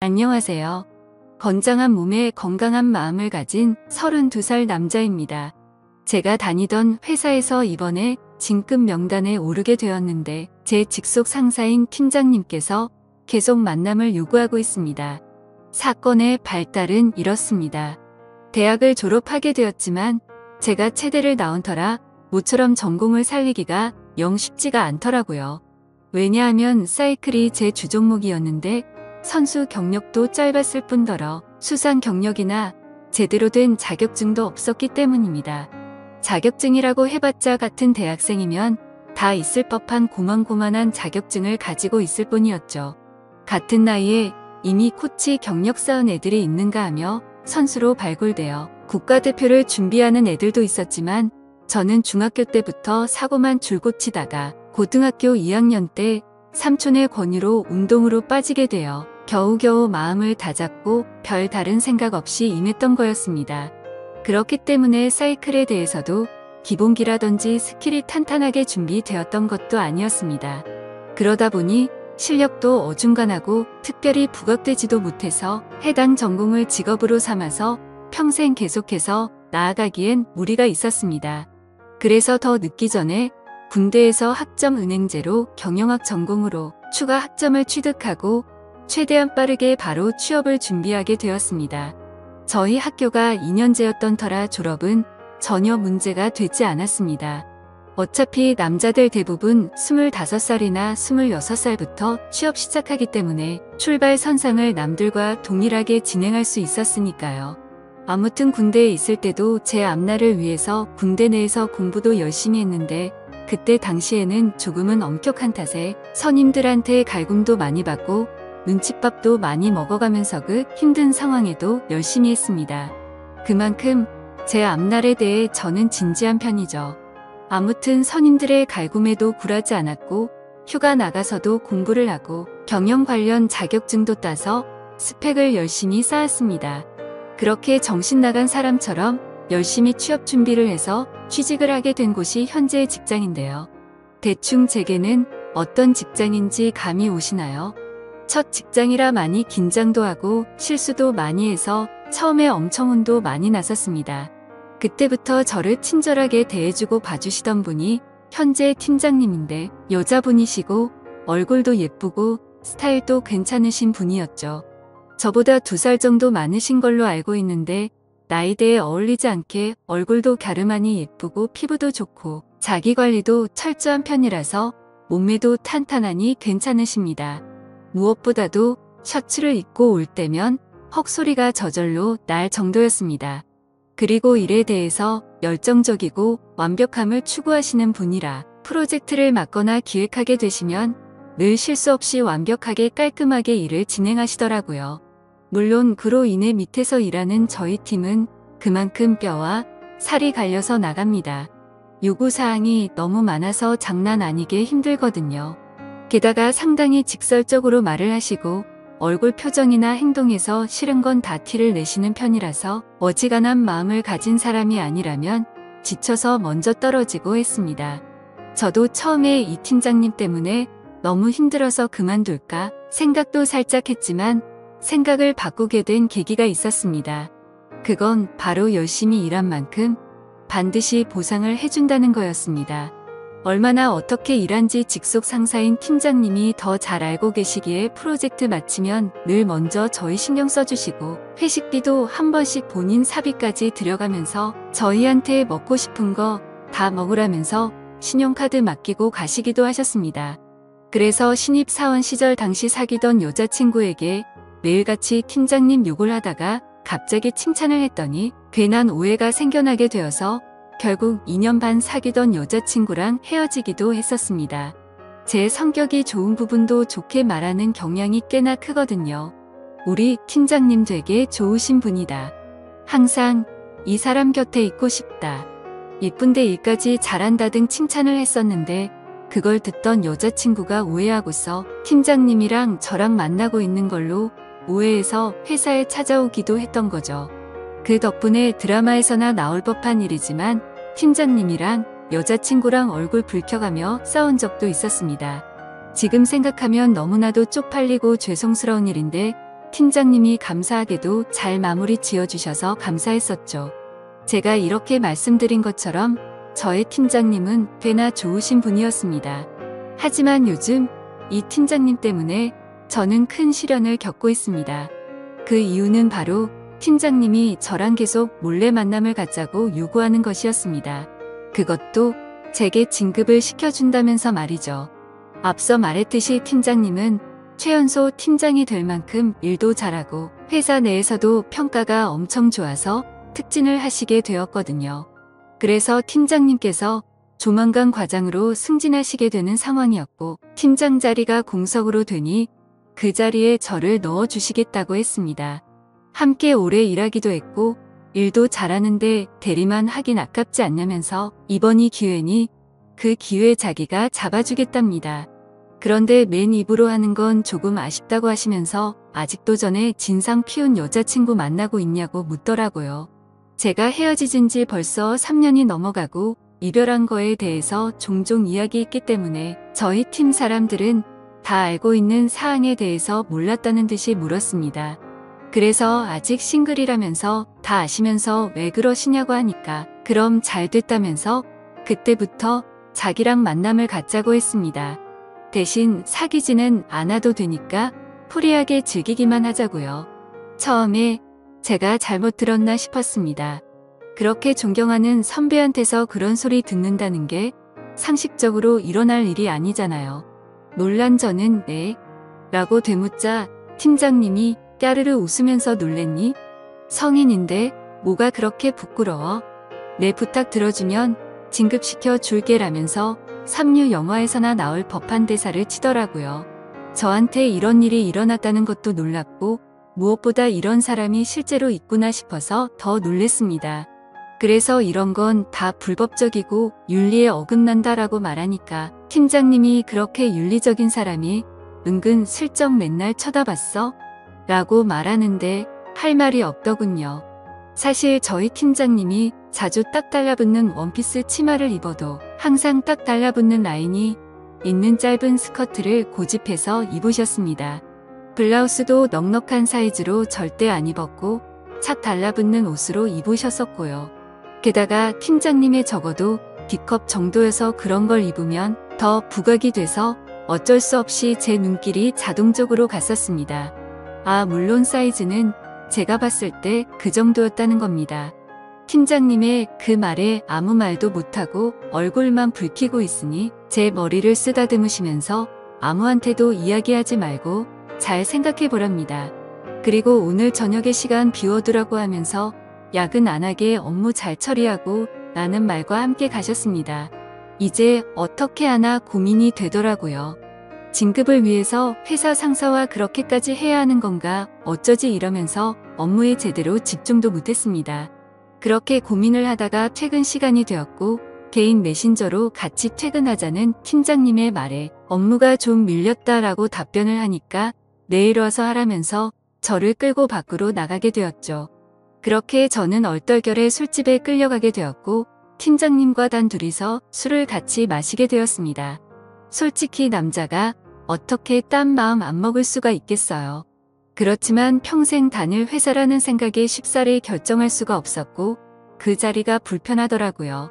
안녕하세요. 건장한 몸에 건강한 마음을 가진 32살 남자입니다. 제가 다니던 회사에서 이번에 진급 명단에 오르게 되었는데 제 직속 상사인 팀장님께서 계속 만남을 요구하고 있습니다. 사건의 발달은 이렇습니다. 대학을 졸업하게 되었지만 제가 체대를 나온 터라 모처럼 전공을 살리기가 영 쉽지가 않더라고요. 왜냐하면 사이클이 제 주종목이었는데 선수 경력도 짧았을 뿐더러 수상 경력이나 제대로 된 자격증도 없었기 때문입니다. 자격증이라고 해봤자 같은 대학생이면 다 있을 법한 고만고만한 자격증을 가지고 있을 뿐이었죠. 같은 나이에 이미 코치 경력 쌓은 애들이 있는가 하며 선수로 발굴되어 국가대표를 준비하는 애들도 있었지만 저는 중학교 때부터 사고만 줄곧 치다가 고등학교 2학년 때 삼촌의 권유로 운동으로 빠지게 되어 겨우겨우 마음을 다잡고 별 다른 생각 없이 임했던 거였습니다. 그렇기 때문에 사이클에 대해서도 기본기라든지 스킬이 탄탄하게 준비되었던 것도 아니었습니다. 그러다 보니 실력도 어중간하고 특별히 부각되지도 못해서 해당 전공을 직업으로 삼아서 평생 계속해서 나아가기엔 무리가 있었습니다. 그래서 더 늦기 전에 군대에서 학점 은행제로 경영학 전공으로 추가 학점을 취득하고 최대한 빠르게 바로 취업을 준비하게 되었습니다. 저희 학교가 2년제였던 터라 졸업은 전혀 문제가 되지 않았습니다. 어차피 남자들 대부분 25살이나 26살부터 취업 시작하기 때문에 출발 선상을 남들과 동일하게 진행할 수 있었으니까요. 아무튼 군대에 있을 때도 제 앞날을 위해서 군대 내에서 공부도 열심히 했는데 그때 당시에는 조금은 엄격한 탓에 선임들한테 갈굼도 많이 받고 눈칫밥도 많이 먹어가면서 그 힘든 상황에도 열심히 했습니다. 그만큼 제 앞날에 대해 저는 진지한 편이죠. 아무튼 선임들의 갈굼에도 굴하지 않았고 휴가 나가서도 공부를 하고 경영 관련 자격증도 따서 스펙을 열심히 쌓았습니다. 그렇게 정신 나간 사람처럼 열심히 취업 준비를 해서 취직을 하게 된 곳이 현재의 직장인데요. 대충 제게는 어떤 직장인지 감이 오시나요? 첫 직장이라 많이 긴장도 하고 실수도 많이 해서 처음에 엄청 혼도 많이 났었습니다. 그때부터 저를 친절하게 대해주고 봐주시던 분이 현재 팀장님인데 여자분이시고 얼굴도 예쁘고 스타일도 괜찮으신 분이었죠. 저보다 2살 정도 많으신 걸로 알고 있는데 나이대에 어울리지 않게 얼굴도 갸름하니 예쁘고 피부도 좋고 자기관리도 철저한 편이라서 몸매도 탄탄하니 괜찮으십니다. 무엇보다도 셔츠를 입고 올 때면 헉소리가 저절로 날 정도였습니다. 그리고 일에 대해서 열정적이고 완벽함을 추구하시는 분이라 프로젝트를 맡거나 기획하게 되시면 늘 실수 없이 완벽하게 깔끔하게 일을 진행하시더라고요. 물론 그로 인해 밑에서 일하는 저희 팀은 그만큼 뼈와 살이 갈려서 나갑니다. 요구사항이 너무 많아서 장난 아니게 힘들거든요. 게다가 상당히 직설적으로 말을 하시고 얼굴 표정이나 행동에서 싫은 건 다 티를 내시는 편이라서 어지간한 마음을 가진 사람이 아니라면 지쳐서 먼저 떨어지고 했습니다. 저도 처음에 이 팀장님 때문에 너무 힘들어서 그만둘까 생각도 살짝 했지만 생각을 바꾸게 된 계기가 있었습니다. 그건 바로 열심히 일한 만큼 반드시 보상을 해준다는 거였습니다. 얼마나 어떻게 일한지 직속 상사인 팀장님이 더 잘 알고 계시기에 프로젝트 마치면 늘 먼저 저희 신경 써주시고 회식비도 한 번씩 본인 사비까지 들여가면서 저희한테 먹고 싶은 거 다 먹으라면서 신용카드 맡기고 가시기도 하셨습니다. 그래서 신입사원 시절 당시 사귀던 여자친구에게 매일같이 팀장님 욕을 하다가 갑자기 칭찬을 했더니 괜한 오해가 생겨나게 되어서 결국 2년 반 사귀던 여자친구랑 헤어지기도 했었습니다. 제 성격이 좋은 부분도 좋게 말하는 경향이 꽤나 크거든요. 우리 팀장님 되게 좋으신 분이다. 항상 이 사람 곁에 있고 싶다. 예쁜데 일까지 잘한다 등 칭찬을 했었는데 그걸 듣던 여자친구가 오해하고서 팀장님이랑 저랑 만나고 있는 걸로 오해해서 회사에 찾아오기도 했던 거죠. 그 덕분에 드라마에서나 나올 법한 일이지만 팀장님이랑 여자친구랑 얼굴 붉혀가며 싸운 적도 있었습니다. 지금 생각하면 너무나도 쪽팔리고 죄송스러운 일인데 팀장님이 감사하게도 잘 마무리 지어주셔서 감사했었죠. 제가 이렇게 말씀드린 것처럼 저의 팀장님은 꽤나 좋으신 분이었습니다. 하지만 요즘 이 팀장님 때문에 저는 큰 시련을 겪고 있습니다. 그 이유는 바로 팀장님이 저랑 계속 몰래 만남을 갖자고 요구하는 것이었습니다. 그것도 제게 진급을 시켜준다면서 말이죠. 앞서 말했듯이 팀장님은 최연소 팀장이 될 만큼 일도 잘하고 회사 내에서도 평가가 엄청 좋아서 특진을 하시게 되었거든요. 그래서 팀장님께서 조만간 과장으로 승진하시게 되는 상황이었고 팀장 자리가 공석으로 되니 그 자리에 저를 넣어주시겠다고 했습니다. 함께 오래 일하기도 했고 일도 잘하는데 대리만 하긴 아깝지 않냐면서 이번이 기회니 그 기회 자기가 잡아주겠답니다. 그런데 맨 입으로 하는 건 조금 아쉽다고 하시면서 아직도 전에 진상 피운 여자친구 만나고 있냐고 묻더라고요. 제가 헤어진 지 벌써 3년이 넘어가고 이별한 거에 대해서 종종 이야기했기 때문에 저희 팀 사람들은 다 알고 있는 사항에 대해서 몰랐다는 듯이 물었습니다. 그래서 아직 싱글이라면서 다 아시면서 왜 그러시냐고 하니까 그럼 잘 됐다면서 그때부터 자기랑 만남을 갖자고 했습니다. 대신 사귀지는 않아도 되니까 프리하게 즐기기만 하자고요. 처음에 제가 잘못 들었나 싶었습니다. 그렇게 존경하는 선배한테서 그런 소리 듣는다는 게 상식적으로 일어날 일이 아니잖아요. 놀란 저는 네? 라고 되묻자 팀장님이 까르르 웃으면서 놀랬니? 성인인데 뭐가 그렇게 부끄러워? 내 부탁 들어주면 진급시켜 줄게라면서 삼류 영화에서나 나올 법한 대사를 치더라고요. 저한테 이런 일이 일어났다는 것도 놀랍고 무엇보다 이런 사람이 실제로 있구나 싶어서 더 놀랬습니다. 그래서 이런 건 다 불법적이고 윤리에 어긋난다라고 말하니까 팀장님이 그렇게 윤리적인 사람이 은근 슬쩍 맨날 쳐다봤어? 라고 말하는데 할 말이 없더군요. 사실 저희 팀장님이 자주 딱 달라붙는 원피스 치마를 입어도 항상 딱 달라붙는 라인이 있는 짧은 스커트를 고집해서 입으셨습니다. 블라우스도 넉넉한 사이즈로 절대 안 입었고 착 달라붙는 옷으로 입으셨었고요. 게다가 팀장님의 적어도 D컵 정도여서 그런 걸 입으면 더 부각이 돼서 어쩔 수 없이 제 눈길이 자동적으로 갔었습니다. 아, 물론 사이즈는 제가 봤을 때 그 정도였다는 겁니다. 팀장님의 그 말에 아무 말도 못하고 얼굴만 붉히고 있으니 제 머리를 쓰다듬으시면서 아무한테도 이야기하지 말고 잘 생각해 보랍니다. 그리고 오늘 저녁에 시간 비워두라고 하면서 야근 안 하게 업무 잘 처리하고 라는 말과 함께 가셨습니다. 이제 어떻게 하나 고민이 되더라고요. 진급을 위해서 회사 상사와 그렇게까지 해야 하는 건가 어쩌지 이러면서 업무에 제대로 집중도 못했습니다. 그렇게 고민을 하다가 퇴근 시간이 되었고 개인 메신저로 같이 퇴근하자는 팀장님의 말에 업무가 좀 밀렸다라고 답변을 하니까 내일 와서 하라면서 저를 끌고 밖으로 나가게 되었죠. 그렇게 저는 얼떨결에 술집에 끌려가게 되었고 팀장님과 단 둘이서 술을 같이 마시게 되었습니다. 솔직히 남자가 어떻게 딴 마음 안 먹을 수가 있겠어요. 그렇지만 평생 다닐 회사라는 생각에 쉽사리 결정할 수가 없었고 그 자리가 불편하더라고요.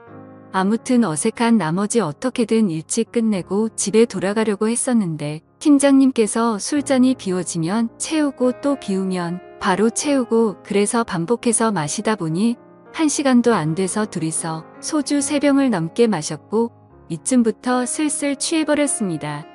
아무튼 어색한 나머지 어떻게든 일찍 끝내고 집에 돌아가려고 했었는데 팀장님께서 술잔이 비워지면 채우고 또 비우면 바로 채우고 그래서 반복해서 마시다 보니 1시간도 안 돼서 둘이서 소주 3병을 넘게 마셨고 이쯤부터 슬슬 취해버렸습니다.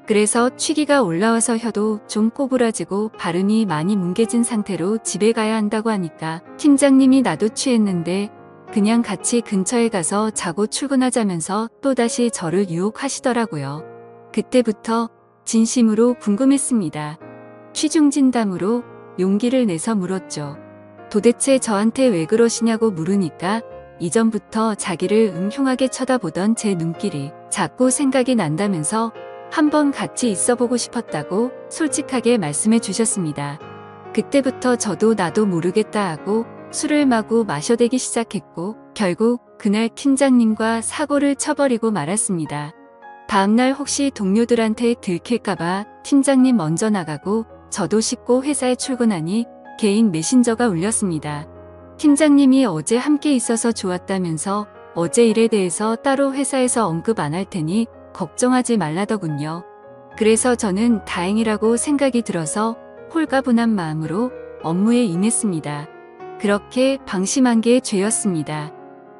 그래서 취기가 올라와서 혀도 좀 꼬부라지고 발음이 많이 뭉개진 상태로 집에 가야 한다고 하니까 팀장님이 나도 취했는데 그냥 같이 근처에 가서 자고 출근하자면서 또다시 저를 유혹하시더라고요. 그때부터 진심으로 궁금했습니다. 취중진담으로 용기를 내서 물었죠. 도대체 저한테 왜 그러시냐고 물으니까 이전부터 자기를 음흉하게 쳐다보던 제 눈길이 자꾸 생각이 난다면서 한번 같이 있어보고 싶었다고 솔직하게 말씀해 주셨습니다. 그때부터 저도 나도 모르겠다 하고 술을 마구 마셔대기 시작했고 결국 그날 팀장님과 사고를 쳐버리고 말았습니다. 다음날 혹시 동료들한테 들킬까봐 팀장님 먼저 나가고 저도 씻고 회사에 출근하니 개인 메신저가 울렸습니다. 팀장님이 어제 함께 있어서 좋았다면서 어제 일에 대해서 따로 회사에서 언급 안 할 테니 걱정하지 말라더군요. 그래서 저는 다행이라고 생각이 들어서 홀가분한 마음으로 업무에 임했습니다. 그렇게 방심한 게 죄였습니다.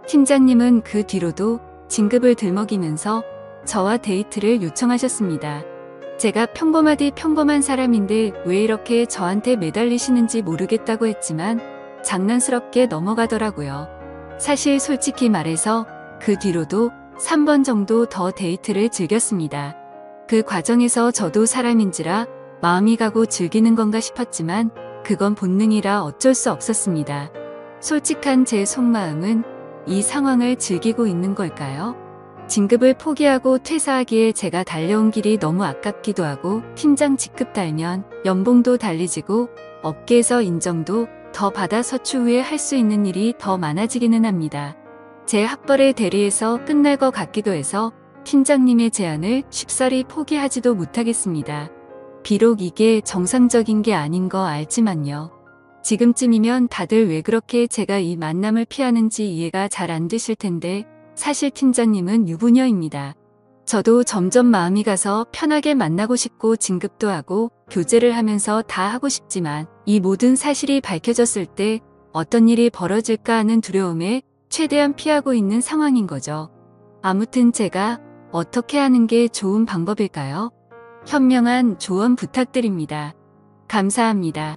팀장님은 그 뒤로도 진급을 들먹이면서 저와 데이트를 요청하셨습니다. 제가 평범하디 평범한 사람인데 왜 이렇게 저한테 매달리시는지 모르겠다고 했지만 장난스럽게 넘어가더라고요. 사실 솔직히 말해서 그 뒤로도 3번 정도 더 데이트를 즐겼습니다. 그 과정에서 저도 사람인지라 마음이 가고 즐기는 건가 싶었지만 그건 본능이라 어쩔 수 없었습니다. 솔직한 제 속마음은 이 상황을 즐기고 있는 걸까요? 진급을 포기하고 퇴사하기에 제가 달려온 길이 너무 아깝기도 하고 팀장 직급 달면 연봉도 달리지고 업계에서 인정도 더 받아 서추 후에 할 수 있는 일이 더 많아지기는 합니다. 제 학벌의 대리에서 끝날 것 같기도 해서 팀장님의 제안을 쉽사리 포기하지도 못하겠습니다. 비록 이게 정상적인 게 아닌 거 알지만요. 지금쯤이면 다들 왜 그렇게 제가 이 만남을 피하는지 이해가 잘 안 되실 텐데 사실 팀장님은 유부녀입니다. 저도 점점 마음이 가서 편하게 만나고 싶고 진급도 하고 교제를 하면서 다 하고 싶지만 이 모든 사실이 밝혀졌을 때 어떤 일이 벌어질까 하는 두려움에 최대한 피하고 있는 상황인 거죠. 아무튼 제가 어떻게 하는 게 좋은 방법일까요? 현명한 조언 부탁드립니다. 감사합니다.